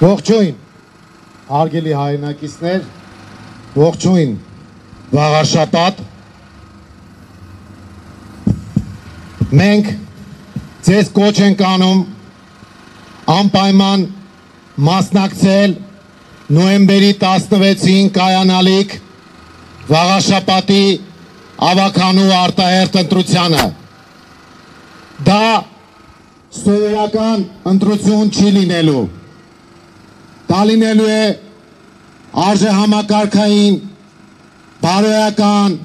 Ողջույն, հարգելի հայրենակիցներ, ողջույն, վաղարշաբաթ։ Մենք ձեզ կոչ ենք անում անպայման մասնակցել նոյեմբերի 16-ին կայանալիք վաղարշաբաթի ավականու արտահերթ ընտրությանը։ Դա սովորական ընտրություն չի լինելու։ Դա լինելու է արժեհամակարգային, բարոյական,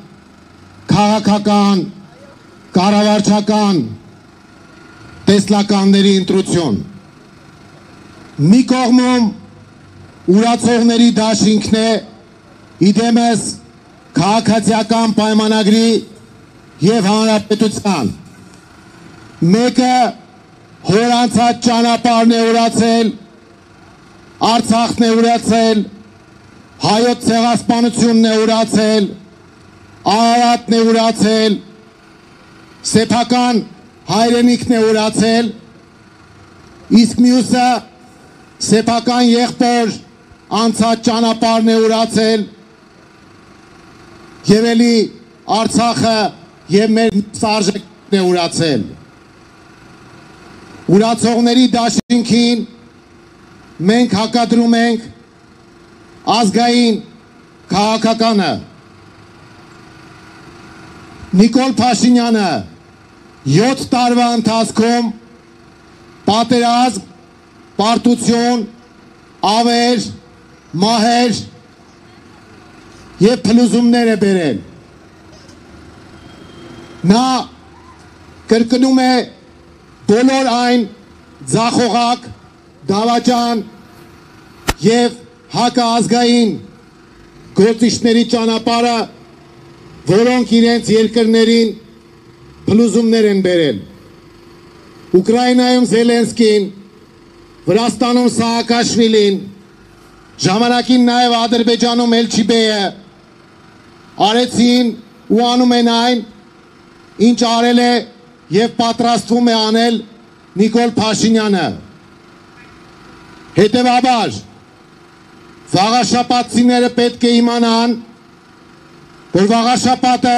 քաղաքական, կառավարչական տեսլականների ընտրություն։ Մի կողմում ուրացողների դաշինքն է իդեմս քաղաքացիական պայմանագրի և հանրապետության։ Մեկը հորանցած ճանապարհն է ուրացել, Արցախն է ուրացել, հայոց ցեղասպանությունն է ուրացել, Արարատն է ուրացել, սեփական հայրենիքն է ուրացել, իսկ մյուսը սեփական եղբոր անցած ճանապարհն է ուրացել, եւ էլի Արցախը եւ մեր արժեքն է ուրացել։ Ուրացողների դաշինքին մենք հակադրում ենք ազգային քաղաքականը։ Նիկոլ Փաշինյանը 7 տարվա ընթացքում պատերազմ, պարտություն, ավեր, մահեր և փլուզումներ է բերել։ Նա կրկնում է բոլոր այն ձախողակ, դավաճան և հակազգային գործիչների ճանապարհը, որոնք իրենց երկրներին փլուզումներ են բերել։ Ուկրաինայում Զելենսկին, Վրաստանում Սաակաշվիլին, ժամանակին նաև Ադրբեջանում Էլչիբեյը արեցին ու անում են այն, ինչ արել է և պատրաստվում է անել Նիկոլ Փաշինյանը։ Հետևաբար, վաղարշաբաթցիները պետք է իմանան, որ վաղարշաբաթը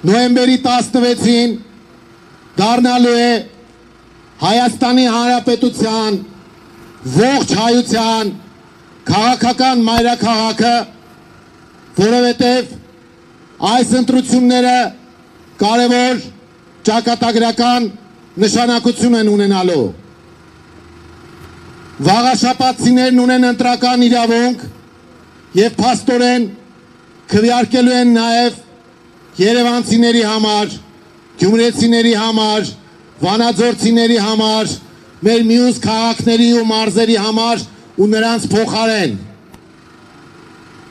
նոյեմբերի 16-ին դառնալու է Հայաստանի Հանրապետության ողջ հայության քաղաքական մայրաքաղաքը, որովհետև այս ընտրությունները կարևոր ճակատագրական նշանակություն են ունենալու։ Վաղարշաբաթցիներն ունեն ընտրական իրավունք և փաստորեն քվեարկելու են նաև երևանցիների համար, գյումրեցիների համար, վանաձորցիների համար, մեր մյուս քաղաքների ու մարզերի համար ու նրանց փոխարեն։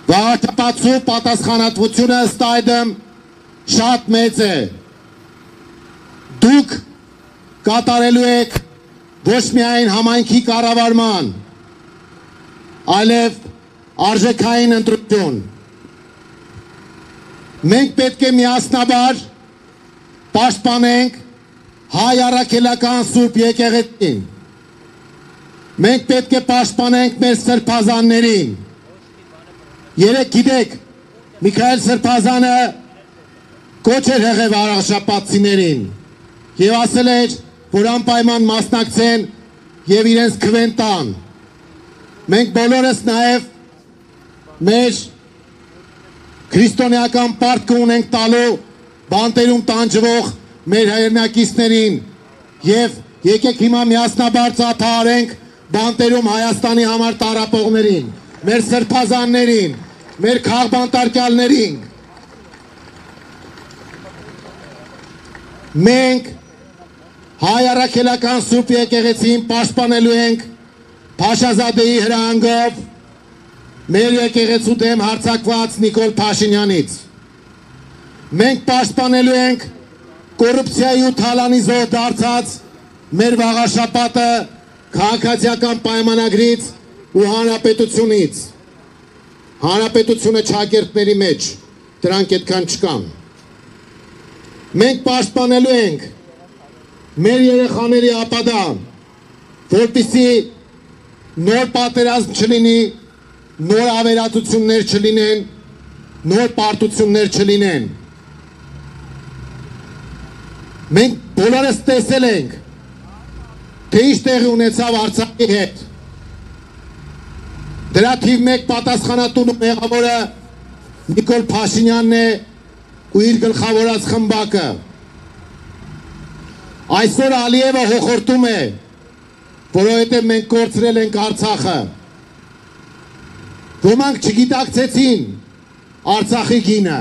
Վաղարշաբաթցու պատասխանատվությունը ըստ այդմ շատ մեծ է։ Դուք կատարելու եք ոչ միայն համայնքի կառավարման, այլև արժեքային ընտրություն։ Մենք պետք է միասնաբար պաշտպանենք հայ առաքելական Սուրբ եկեղեցին։ Մենք պետք է պաշտպանենք մեր սրբազաններին։ Երեկ գիտեք, Միքայել Սրբազանը կոչ էր եղել վաղարշաբաթցիներին և ասել էր, որ անպայման մասնակցեն և իրենց քվեն տան։ Մենք բոլորս նաև մեր քրիստոնեական պարտքը ունենք տալու բանտերում տանջվող մեր հայրենակիցներին և եկեք հիմա միասնաբար ծափահարենք բանտերում Հայաստանի համար տառապողներին, մեր սրբազաններին, մեր քաղբանտարկյալներին։ Մենք հայ առաքելական Սուրբ եկեղեցին պաշտպանելու ենք Փաշազադեի հրահանգով մեր եկեղեցու դեմ հարձակված Նիկոլ Փաշինյանից։ Մենք պաշտպանելու ենք կոռուպցիայի ու թալանի զոհ դարձած մեր վաղարշաբաթը քաղաքացիական պայմանագրից ու հանրապետությունից։ Հանրապետությունը չակերտների մեջ, դրանք այդքան չկան։ Մենք պաշտպանելու ենք մեր երեխաների ապագան, որպեսզի նոր պատերազմ չլինի, նոր ավերածություններ չլինեն, նոր պարտություններ չլինեն։ Մենք բոլորս տեսել ենք, թե ինչ տեղի ունեցավ Արցախի հետ։ Դրա թիվ 1 պատասխանատուն ու մեղավորը Նիկոլ Փաշինյանն է ու իր գլխավորած խմբակը։ Այսօր Ալիևը հոխորտում է, որովհետև մենք կորցրել ենք Արցախը։ Ոմանք չգիտակցեցին Արցախի գինը,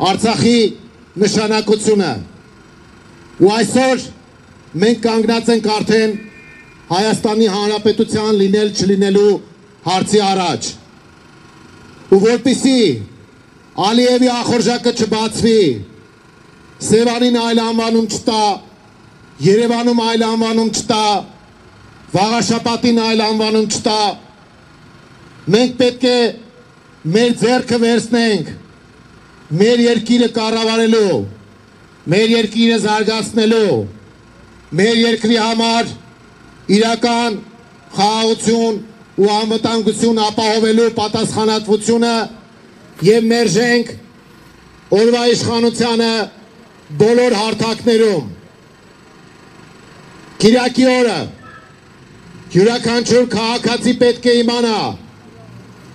Արցախի նշանակությունը։ Ու այսօր մենք կանգնած ենք արդեն Հայաստանի Հանրապետության լինել չլինելու հարցի առաջ։ Ու որպեսզի Ալիևի ախորժակը չբացվի, Սևանին այլ անվանում չտա, Երևանում այլ անվանում չտա, Վաղաշապատին այլ անվանում չտա, մենք պետք է մեր ձեռքը վերցնենք մեր երկիրը կառավարելու, մեր երկիրը զարգացնելու, մեր երկրի համար իրական խաղաղություն ու անվտանգություն ապահովելու պատասխանատվությունը եւ մերժենք օրվա իշխանությանը բոլոր հարթակներում։ Կիրակի օրը յուրաքանչյուր քաղաքացի պետք է իմանա,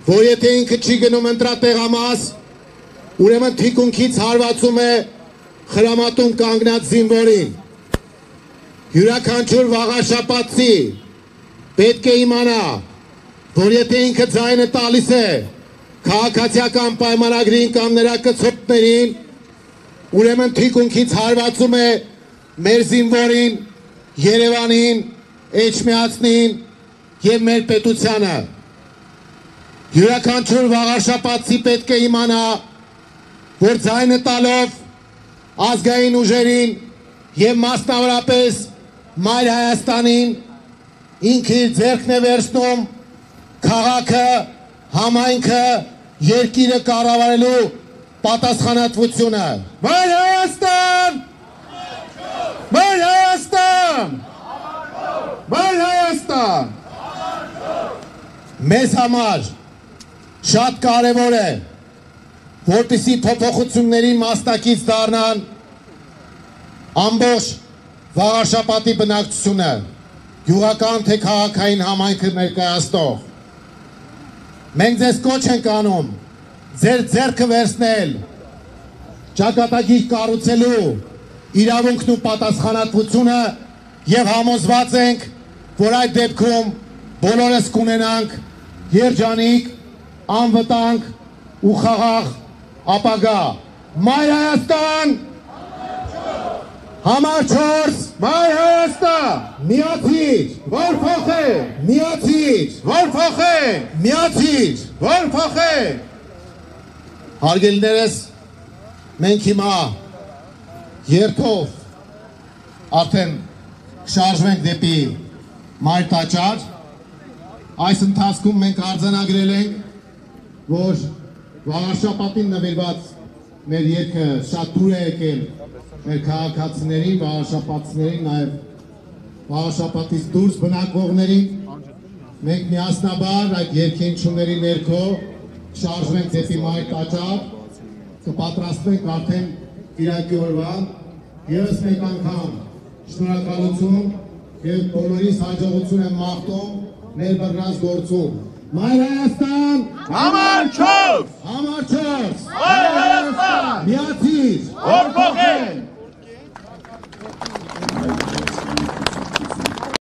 որ եթե ինքը չի գնում ընտրատեղամաս, ուրեմն թիկունքից հարվածում է խրամատում կանգնած զինվորին։ Յուրաքանչյուր վաղաշապատցի պետք է իմանա, որ եթե ինքը ձայնը տալիս է քաղաքացիական պայմանագրին կամ նրա կցորդներին, ուրեմն թիկունքից հարվածում է մեր զինվորին, Երևանին, Էջմիածնին եւ մեր պետությանը։ Յուրաքանչյուր վաղաշապատցի պետք է իմանա, որ ձայնը տալով ազգային ուժերին եւ մասնավորապես Մայր Հայաստանին ինքը իր ձեռքն է վերցնում քաղաքը, համայնքը, երկիրը կառավարելու պատասխանատվությունը։ Մայր Հայաստան! Մայր Հայաստան! Մայր Հայաստան! Մեզ համար շատ կարևոր է, որպեսզի փոփոխությունների մասնակից դառնան ամբողջ Վաղաշապատի բնակչությունը, գյուղական թե քաղաքային համայնքը ներկայացնող։ Մենք ձեզ կոչ ենք անում ձեր ձեռքը վերցնել ճակատագիր կառուցելու իրավունքն ու պատասխանատվությունը եւ համոզված ենք, որ այդ դեպքում բոլորս կունենանք երջանիկ, անվտանգ ու խաղաղ ապագա։ Մայր Հայաստան, համար 4, Մայր Հայաստան, միացիր, որ փոխենք, միացիր, որ փոխենք, միացիր, որ փոխենք։ Հարգելիներս, մենք հիմա երթով արդեն շարժվենք դեպի Մայր Տաճար։ Այս ընթացքում մենք արձանագրել ենք, որ Վաղաշապատին նվիրված մեր երգը շատ դուր է եկել մեր քաղաքացիներին, վաղաշապատցիներին, նաև Վաղաշապատից դուրս բնակվողներին։ Մենք միասնաբար այդ երգենչուների ներքո շարժվենք դեպի Մայր Տաճար, կպատրաստվենք արդեն կիրակի օրվա, ևս մեկ անգամ շնորհակալություն եւ բոլորիս հաջողություն եմ մաղթում մեր բռնած գործում։ Մայր Հայաստան, համար 4, համար 4, Մայր Հայաստան, միացիր, որ փոխենք։